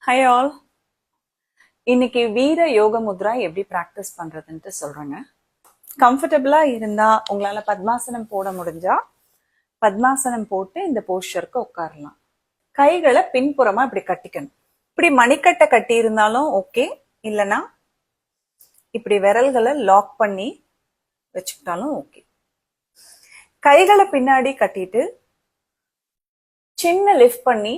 High all. இன்னைக்கு வீர யோக முத்ரா எப்படி பிராக்டிஸ் பண்றதுன்ட்டு சொல்றேங்க. கம்ஃபர்டபுளா இருந்தா உங்களால பத்மாசனம் போட முடிஞ்சா பத்மாசனம் போட்டு இந்த போஸ்டருக்கு உட்காரலாம். கைகளை பின்புறமா இப்படி கட்டிக்கணும். இப்படி மணிக்கட்டை கட்டி இருந்தாலும் ஓகே, இல்லைன்னா இப்படி விரல்களை லாக் பண்ணி வச்சுக்கிட்டாலும் ஓகே. கைகளை பின்னாடி கட்டிட்டு சின்ன லிஃப்ட் பண்ணி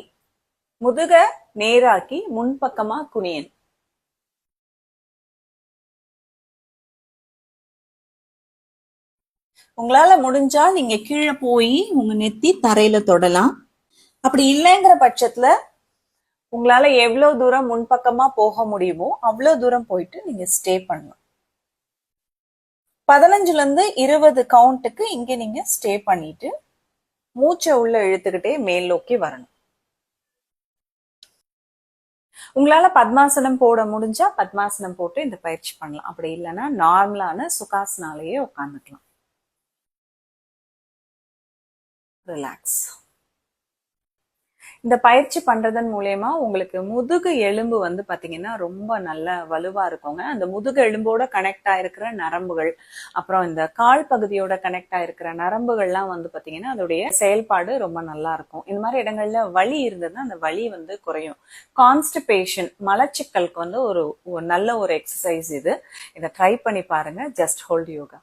முதுக நேராக்கி முன்பக்கமா குனியன். உங்களால முடிஞ்சா நீங்க கீழே போய் உங்க நெத்தி தரையில தொடலாம். அப்படி இல்லைங்கிற பட்சத்துல உங்களால எவ்வளவு தூரம் முன்பக்கமா போக முடியுமோ அவ்வளவு தூரம் போயிட்டு நீங்க ஸ்டே பண்ணலாம். 15ல இருந்து 20 கவுண்ட்டுக்கு இங்க நீங்க ஸ்டே பண்ணிட்டு மூச்சை உள்ள இழுத்துக்கிட்டே மேல் நோக்கி வரணும். உங்களால பத்மாசனம் போட முடிஞ்சா பத்மாசனம் போட்டு இந்த பயிற்சி பண்ணலாம். அப்படி இல்லைன்னா நார்மலான சுகாசனாலேயே உட்காந்துக்கலாம். ரிலாக்ஸ். இந்த பயிற்சி பண்றதன் மூலயமா உங்களுக்கு முதுகு எலும்பு வந்து பாத்தீங்கன்னா ரொம்ப நல்ல வலுவா இருக்குங்க. அந்த முதுகு எலும்போட கனெக்ட் ஆயிருக்கிற நரம்புகள், அப்புறம் இந்த கால் பகுதியோட கனெக்ட் ஆயிருக்கிற நரம்புகள்லாம் வந்து பாத்தீங்கன்னா அதோடைய செயல்பாடு ரொம்ப நல்லா இருக்கும். இந்த மாதிரி இடங்கள்ல வலி இருந்ததுன்னா அந்த வலி வந்து குறையும். கான்ஸ்டிபேஷன், மலச்சிக்கலுக்கு வந்து ஒரு நல்ல ஒரு எக்ஸசைஸ் இது. இதை ட்ரை பண்ணி பாருங்க. Just hold yoga.